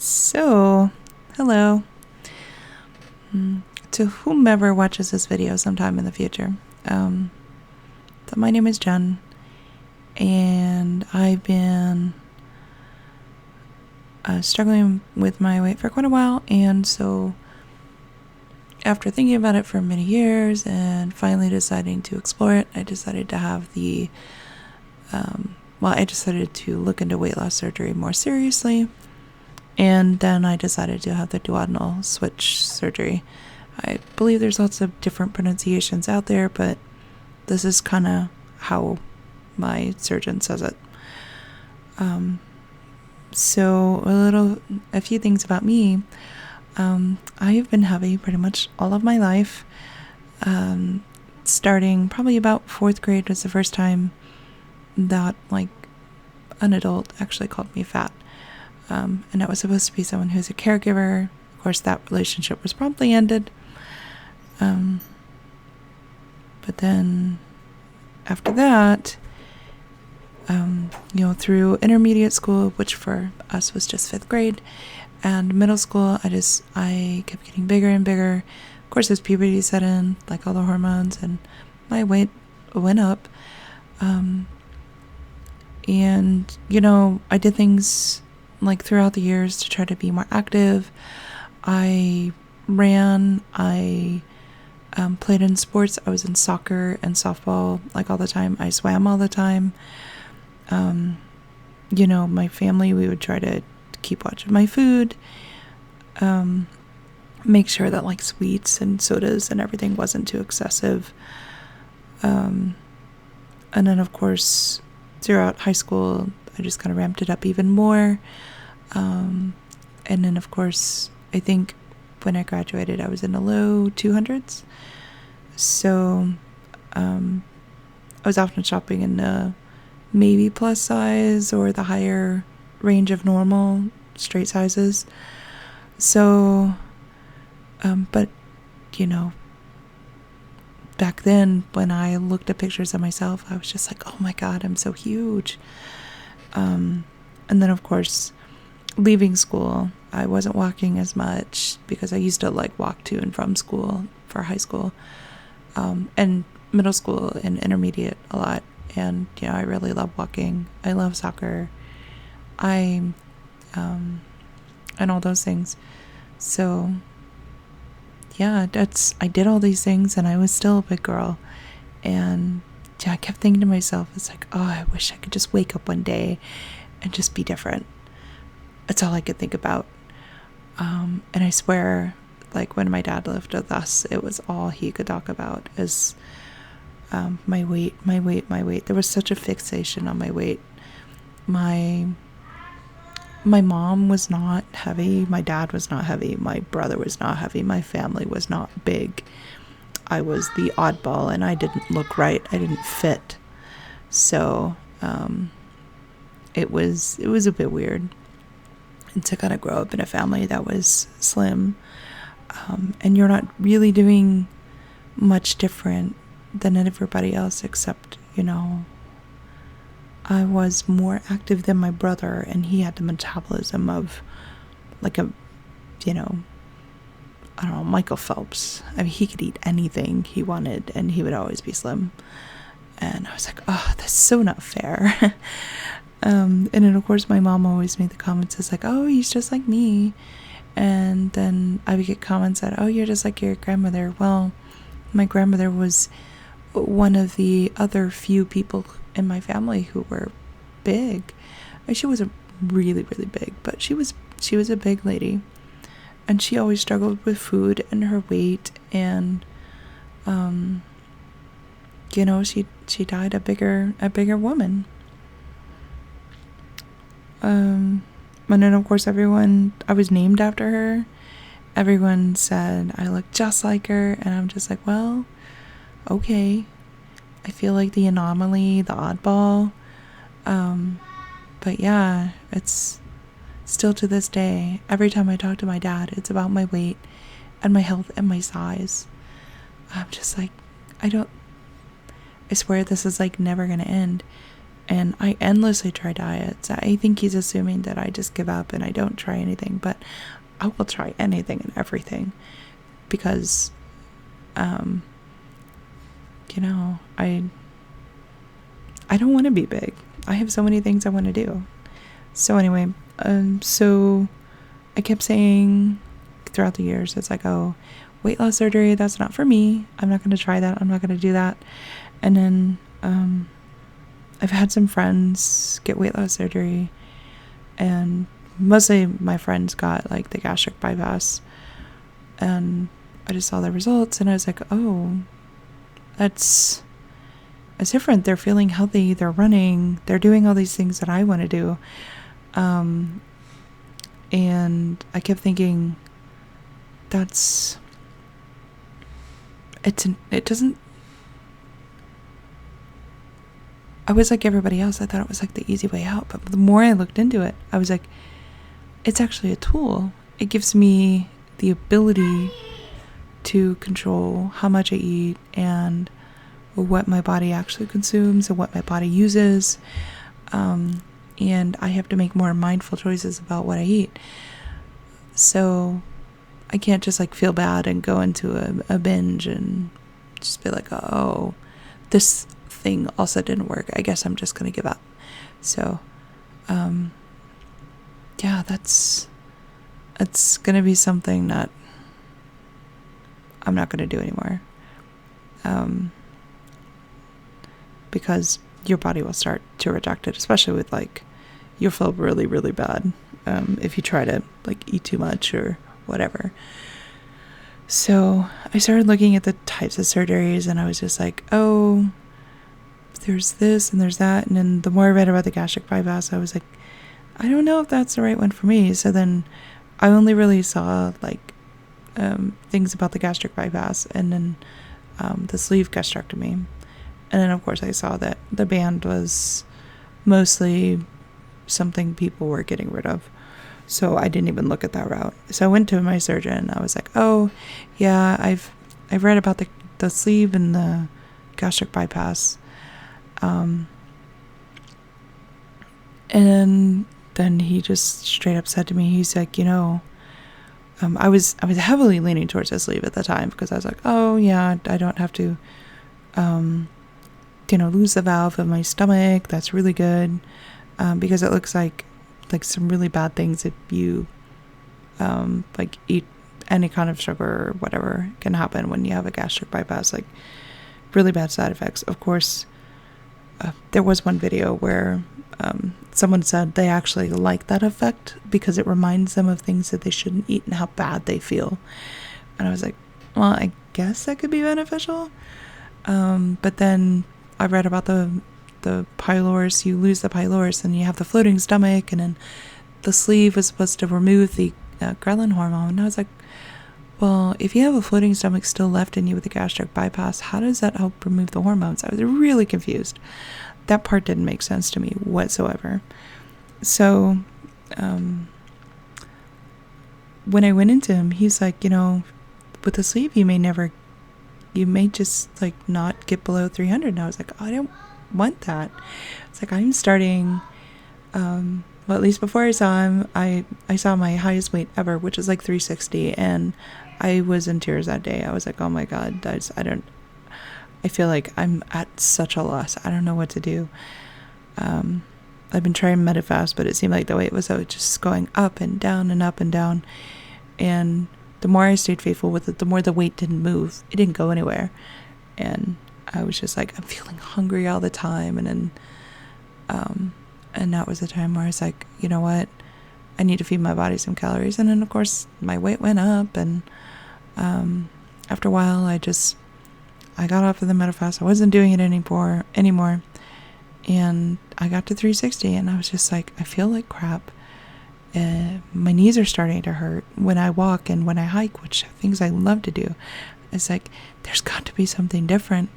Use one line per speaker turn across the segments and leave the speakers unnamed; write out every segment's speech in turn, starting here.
So, hello. To whomever watches this video sometime in the future. So my name is Jen, and I've been struggling with my weight for quite a while, and so after thinking about it for many years and finally deciding to explore it, I decided to have I decided to look into weight loss surgery more seriously. And then I decided to have the Duodenal Switch surgery. I believe there's lots of different pronunciations out there, but this is kind of how my surgeon says it. So a few things about me. I have been heavy pretty much all of my life. Starting probably about 4th grade was the first time that an adult actually called me fat. And I was supposed to be someone who's a caregiver. Of course, that relationship was promptly ended. But then after that, through intermediate school, which for us was just 5th grade, and middle school, I kept getting bigger and bigger. Of course, as puberty set in, like all the hormones, and my weight went up. And, I did things throughout the years to try to be more active. I ran, I played in sports. I was in soccer and softball all the time. I swam all the time. My family, we would try to keep watch of my food, make sure that sweets and sodas and everything wasn't too excessive. And then of course throughout high school I just kind of ramped it up even more. And then of course I think when I graduated I was in the low 200s. So I was often shopping in the maybe plus size or the higher range of normal straight sizes. So but back then when I looked at pictures of myself, I was just like, oh my god, I'm so huge. And then of course leaving school, I wasn't walking as much because I used to walk to and from school for high school, and middle school and intermediate a lot. And I really love walking. I love soccer. And all those things. So yeah, I did all these things and I was still a big girl. And I kept thinking to myself, it's oh, I wish I could just wake up one day and just be different. That's all I could think about. And I swear, when my dad lived with us, it was all he could talk about is my weight. There was such a fixation on my weight. My mom was not heavy. My dad was not heavy. My brother was not heavy. My family was not big. I was the oddball and I didn't look right. I didn't fit. So it was a bit weird. And to kind of grow up in a family that was slim, and you're not really doing much different than everybody else, except I was more active than my brother, and he had the metabolism of I don't know, Michael Phelps. I mean, he could eat anything he wanted and he would always be slim. And I was like, oh, that's so not fair. And then of course my mom always made the comments as oh, he's just like me. And then I would get comments that, oh, you're just like your grandmother. Well, my grandmother was one of the other few people in my family who were big. She wasn't really, really big, but she was a big lady. And she always struggled with food and her weight, and she died a bigger woman. And then of course I was named after her. Everyone said I look just like her, and I'm just well, okay. I feel like the anomaly, the oddball. But yeah, it's still to this day, every time I talk to my dad, it's about my weight and my health and my size. I'm just I swear this is never gonna end. And I endlessly try diets. I think he's assuming that I just give up and I don't try anything, but I will try anything and everything because, you know, I don't want to be big. I have so many things I want to do. So anyway, so I kept saying throughout the years, it's like, oh, weight loss surgery, that's not for me. I'm not going to try that. I'm not going to do that. And then I've had some friends get weight loss surgery, and mostly my friends got like the gastric bypass, and I just saw the results and I was like, oh, it's different. They're feeling healthy, they're running, they're doing all these things that I want to do. And I kept thinking, it doesn't, I was like everybody else. I thought it was like the easy way out, but the more I looked into it, I was like, it's actually a tool. It gives me the ability to control how much I eat and what my body actually consumes and what my body uses. And I have to make more mindful choices about what I eat. So I can't just like feel bad and go into a binge and just be like, oh, this thing also didn't work. I guess I'm just going to give up. So, yeah, it's going to be something that I'm not going to do anymore. Because your body will start to reject it, especially with like, you'll feel really, really bad if you try to like eat too much or whatever. So I started looking at the types of surgeries and I was just like, oh, there's this and there's that. And then the more I read about the gastric bypass, I was like, I don't know if that's the right one for me. So then I only really saw like things about the gastric bypass and then the sleeve gastrectomy. And then, of course, I saw that the band was mostly something people were getting rid of. So I didn't even look at that route. So I went to my surgeon. I was like, oh, yeah, I've read about the sleeve and the gastric bypass. And then he just straight up said to me, he's like, you know, I was heavily leaning towards the sleeve at the time because I was like, oh, yeah, I don't have to lose the valve of my stomach. That's really good. Because it looks like some really bad things if you like eat any kind of sugar or whatever can happen when you have a gastric bypass, like really bad side effects. Of course, there was one video where someone said they actually like that effect because it reminds them of things that they shouldn't eat and how bad they feel. And I was like, well, I guess that could be beneficial. But then I read about the pylorus. You lose the pylorus and you have the floating stomach, and then the sleeve was supposed to remove the ghrelin hormone. And I was like, well, if you have a floating stomach still left in you with the gastric bypass, how does that help remove the hormones? I was really confused. That part didn't make sense to me whatsoever. So when I went into him, he's like, you know, with the sleeve you may just like not get below 300. And I was like, oh, I don't want that. It's like, I'm starting, well, at least before I saw him, I saw my highest weight ever, which is like 360. And I was in tears that day. I was like, oh my God, I feel like I'm at such a loss. I don't know what to do. I've been trying Medifast, but it seemed like the weight was just going up and down and up and down. And the more I stayed faithful with it, the more the weight didn't move. It didn't go anywhere. And I was just like, I'm feeling hungry all the time. And then, and that was the time where I was like, you know what? I need to feed my body some calories. And then, of course, my weight went up. And after a while, I got off of the Medifast. I wasn't doing it anymore. And I got to 360. And I was just like, I feel like crap. My knees are starting to hurt when I walk and when I hike, which are things I love to do. It's like, there's got to be something different.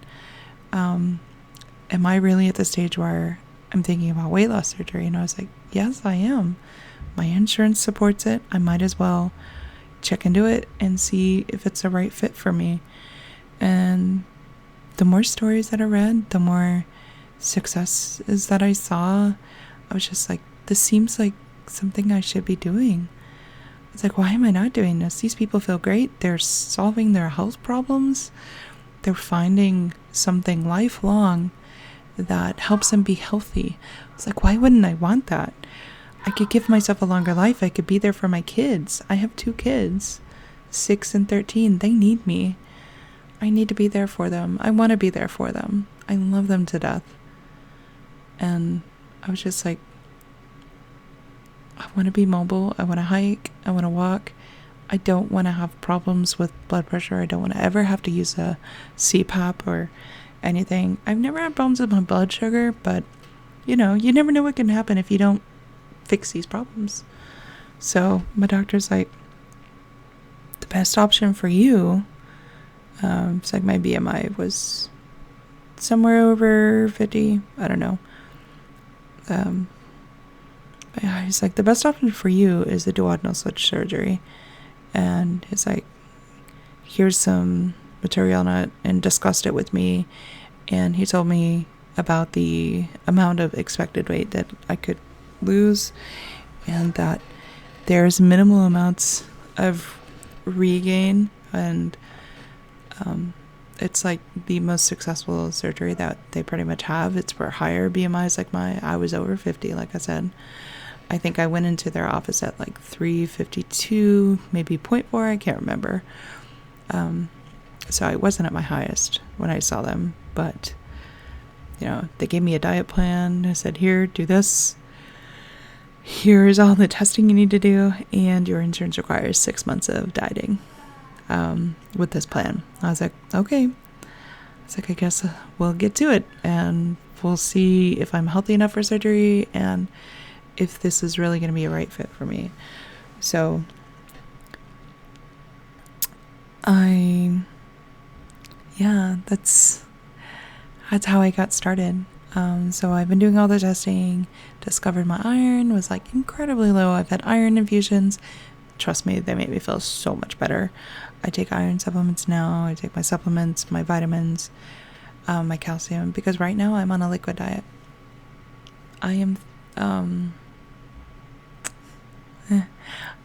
Am I really at the stage where I'm thinking about weight loss surgery? And I was like, yes, I am. My insurance supports it. I might as well check into it and see if it's the right fit for me. And the more stories that I read, the more successes that I saw, I was just like, this seems like something I should be doing. It's like, why am I not doing this? These people feel great. They're solving their health problems. They're finding something lifelong that helps them be healthy. It's like, why wouldn't I want that? I could give myself a longer life. I could be there for my kids. I have 2 kids, 6 and 13. They need me. I need to be there for them. I want to be there for them. I love them to death. And I was just like, I want to be mobile. I want to hike. I want to walk. I don't want to have problems with blood pressure. I don't want to ever have to use a CPAP or anything. I've never had problems with my blood sugar, but you never know what can happen if you don't fix these problems. So my doctor's like, the best option for you, it's like my BMI was somewhere over 50. I don't know. But yeah, he's like, the best option for you is the duodenal switch surgery. And he's like, here's some material on it, and discussed it with me. And he told me about the amount of expected weight that I could lose, and that there's minimal amounts of regain, and it's like the most successful surgery that they pretty much have. It's for higher BMIs like I was over 50, like I said. I think I went into their office at like 352, maybe 0.4, I can't remember. So I wasn't at my highest when I saw them, but they gave me a diet plan. I said, here, do this. Here's all the testing you need to do, and your insurance requires 6 months of dieting with this plan. I was like, okay. It's like, I guess we'll get to it, and we'll see if I'm healthy enough for surgery and if this is really going to be a right fit for me. So that's how I got started. So I've been doing all the testing, discovered my iron was like incredibly low. I've had iron infusions. Trust me, they make me feel so much better. I take iron supplements now. I take my supplements, my vitamins, my calcium, because right now I'm on a liquid diet. I am, I'm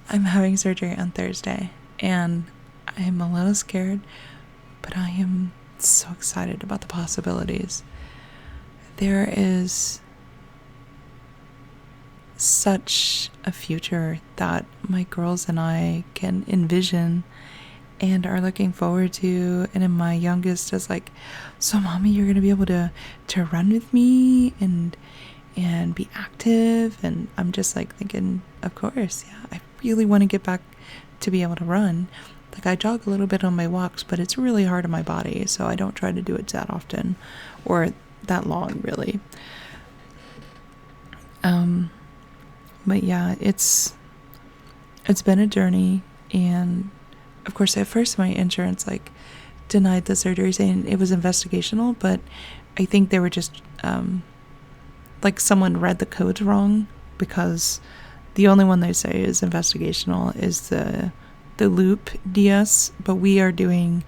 having surgery on Thursday, and I am a little scared, but I am so excited about the possibilities. There is such a future that my girls and I can envision and are looking forward to. And then my youngest is like, so mommy, you're going to be able to run with me and be active. And I'm just like thinking, of course, yeah, I really want to get back to be able to run. Like, I jog a little bit on my walks, but it's really hard on my body, so I don't try to do it that often or that long, really. But yeah, it's been a journey, and of course at first my insurance denied the surgery, saying it was investigational, but I think they were just someone read the codes wrong, because the only one they say is investigational is the loop DS, but we are doing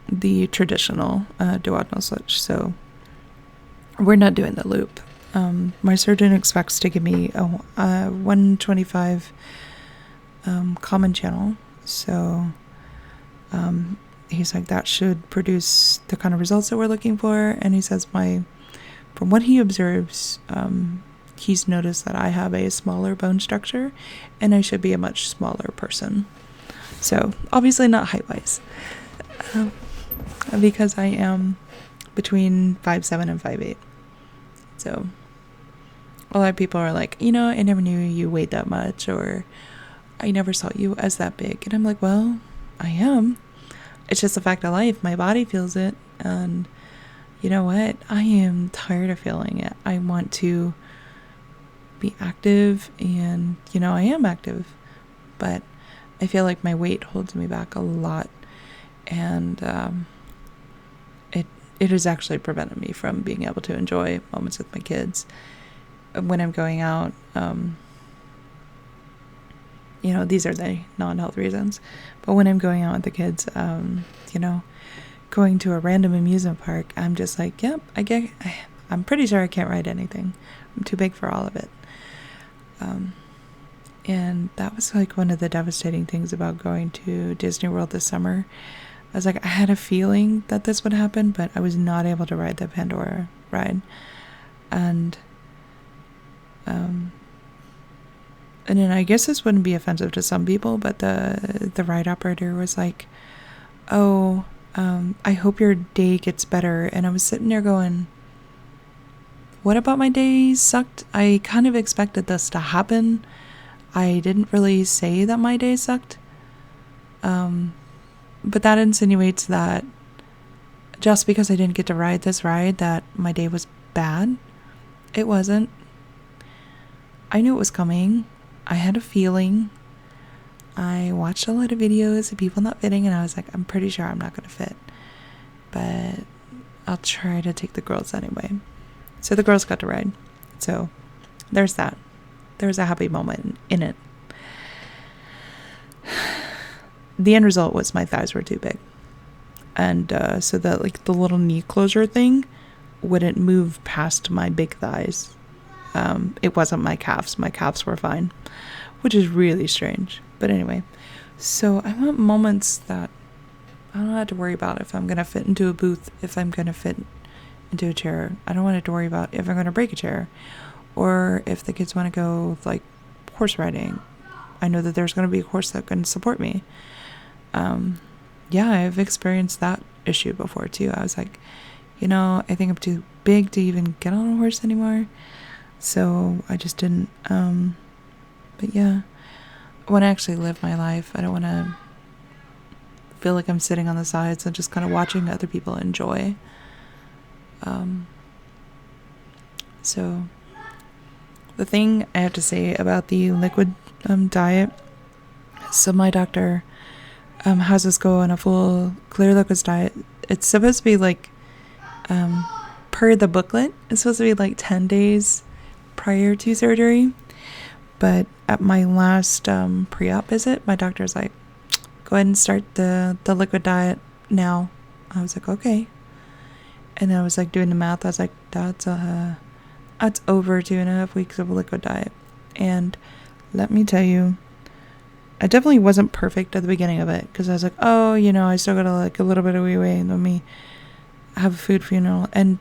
the traditional duodenal switch, so we're not doing the loop. My surgeon expects to give me a 125 common channel, so he's like, that should produce the kind of results that we're looking for. And he says from what he observes, he's noticed that I have a smaller bone structure, and I should be a much smaller person. So obviously not height-wise, because I am between 5'7" and 5'8". So a lot of people are like, I never knew you weighed that much, or I never saw you as that big. And I'm like, well, I am. It's just a fact of life. My body feels it. And you know what? I am tired of feeling it. I want to be active, and I am active, but I feel like my weight holds me back a lot, and it has actually prevented me from being able to enjoy moments with my kids when I'm going out. These are the non-health reasons, but when I'm going out with the kids, going to a random amusement park, I'm just like, yep, I'm pretty sure I can't ride anything. I'm too big for all of it. And that was like one of the devastating things about going to Disney World this summer. I was like, I had a feeling that this would happen, but I was not able to ride the Pandora ride. And then I guess this wouldn't be offensive to some people, but the ride operator was like, oh, I hope your day gets better. And I was sitting there going, what about my day sucked? I kind of expected this to happen. I didn't really say that my day sucked. But that insinuates that just because I didn't get to ride this ride, that my day was bad. It wasn't. I knew it was coming. I had a feeling. I watched a lot of videos of people not fitting, and I was like, I'm pretty sure I'm not going to fit. But I'll try to take the girls anyway. So the girls got to ride. So there's that. There's a happy moment in it. The end result was my thighs were too big. And so that like the little knee closure thing wouldn't move past my big thighs. It wasn't my calves. My calves were fine, which is really strange. But anyway, so I want moments that I don't have to worry about if I'm going to fit into a booth, if I'm going to fit into a chair. I don't want to have to worry about if I'm going to break a chair, or if the kids want to go like horse riding. I know that there's going to be a horse that can support me. Yeah, I've experienced that issue before too. I was like, I think I'm too big to even get on a horse anymore. So I just didn't. But yeah, I want to actually live my life. I don't want to feel like I'm sitting on the sides and just kind of watching other people enjoy. So the thing I have to say about the liquid diet, so my doctor has us go on a full clear liquids diet. It's supposed to be like, per the booklet, it's supposed to be like 10 days prior to surgery. But at my last pre-op visit, my doctor's like, go ahead and start the liquid diet now. I was like, okay. And I was like doing the math. I was like, that's over 2.5 weeks of liquid diet. And let me tell you, I definitely wasn't perfect at the beginning of it, because I was like, oh, I still got like a little bit of wee and let me have a food funeral. And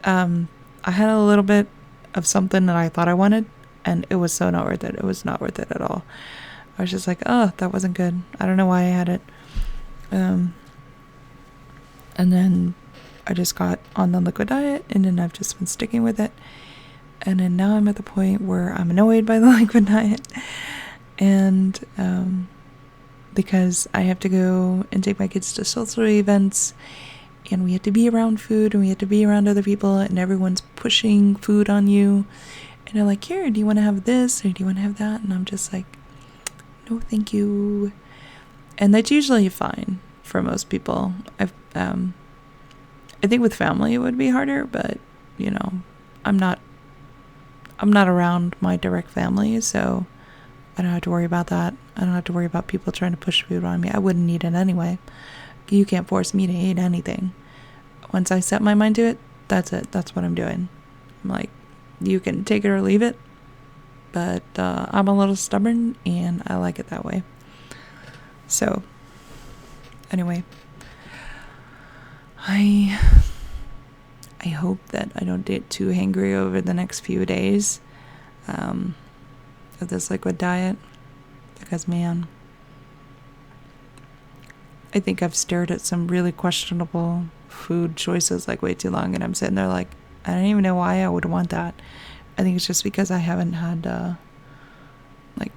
I had a little bit of something that I thought I wanted, and it was so not worth it. It was not worth it at all. I was just like, oh, that wasn't good. I don't know why I had it. And then I just got on the liquid diet, and then I've just been sticking with it. And then now I'm at the point where I'm annoyed by the liquid diet. And because I have to go and take my kids to social events, and we have to be around food, and we have to be around other people, and everyone's pushing food on you. And they're like, here, do you want to have this, or do you want to have that? And I'm just like, no, thank you. And that's usually fine for most people. I think with family it would be harder, but I'm not around my direct family, so I don't have to worry about that. I don't have to worry about people trying to push food on me. I wouldn't eat it anyway. You can't force me to eat anything. Once I set my mind to it, that's it. That's what I'm doing. I'm like, you can take it or leave it, but I'm a little stubborn, and I like it that way. So, anyway, I hope that I don't get too hangry over the next few days of this liquid diet, because, man, I think I've stared at some really questionable food choices like way too long, and I'm sitting there like, I don't even know why I would want that. I think it's just because I haven't had like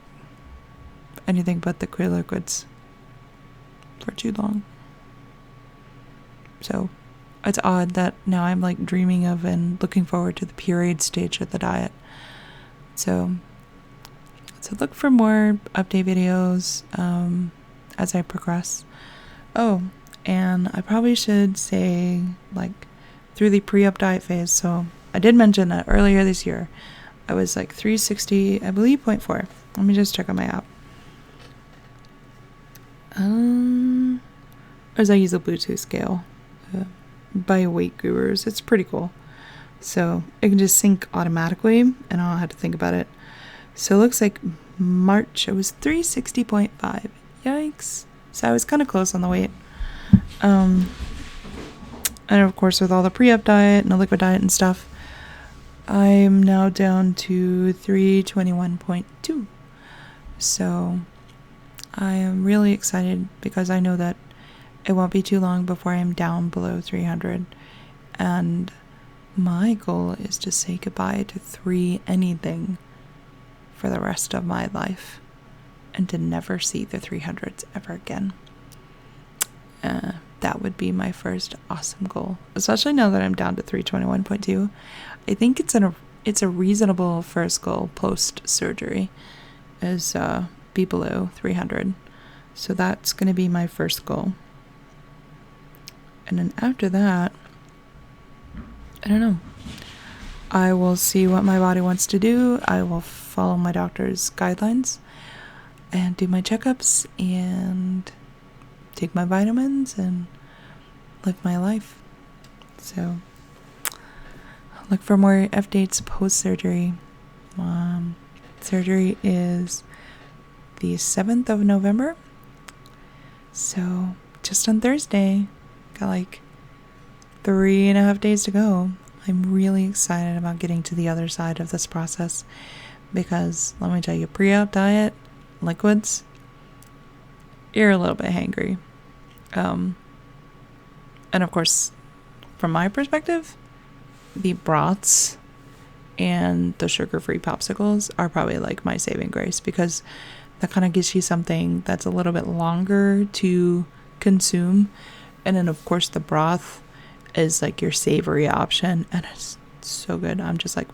anything but the clear liquids for too long. So it's odd that now I'm like dreaming of and looking forward to the pureed stage of the diet. So look for more update videos as I progress. Oh, and I probably should say, like, through the pre-op diet phase, so I did mention that earlier this year I was like 360, I believe, 0.4. Let me just check on my app. Or as I use a Bluetooth scale. by Weight Gurus. It's pretty cool. So it can just sync automatically, and I don't have to think about it. So it looks like March, it was 360.5. Yikes. So I was kind of close on the weight. And of course, with all the pre-up diet and the liquid diet and stuff, I'm now down to 321.2. So I am really excited because I know that it won't be too long before I'm down below 300. And my goal is to say goodbye to 3 anything for the rest of my life and to never see the 300s ever again. That would be my first awesome goal, especially now that I'm down to 321.2. I think it's a reasonable first goal post surgery is be below 300. So that's going to be my first goal. And then after that, I don't know. I will see what my body wants to do. I will follow my doctor's guidelines and do my checkups and take my vitamins and live my life. So look for more updates post-surgery. Surgery is the 7th of November. So just on Thursday, got like 3.5 days to go. I'm really excited about getting to the other side of this process because let me tell you, pre-op diet, liquids, you're a little bit hangry. And of course, from my perspective, the broths and the sugar-free popsicles are probably like my saving grace because that kind of gives you something that's a little bit longer to consume. And then of course the broth is like your savory option and it's so good. I'm just like,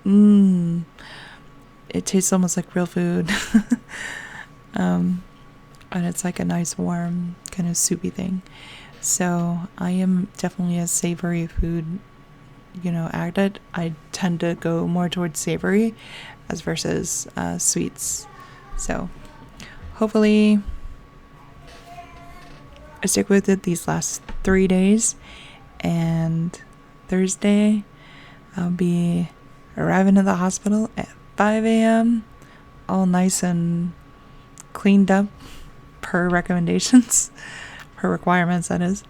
it tastes almost like real food. And it's like a nice warm kind of soupy thing. So I am definitely a savory food, addict. I tend to go more towards savory as versus sweets. So hopefully I stick with it these last 3 days, and Thursday I'll be arriving at the hospital at 5 a.m. all nice and cleaned up per recommendations, per requirements that is,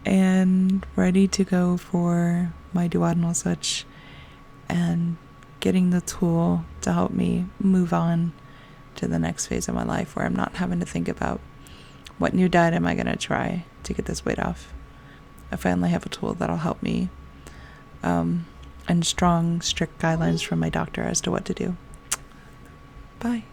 and ready to go for my duodenal switch and getting the tool to help me move on to the next phase of my life where I'm not having to think about what new diet am I going to try to get this weight off. I finally have a tool that'll help me, and strong, strict guidelines from my doctor as to what to do. Bye.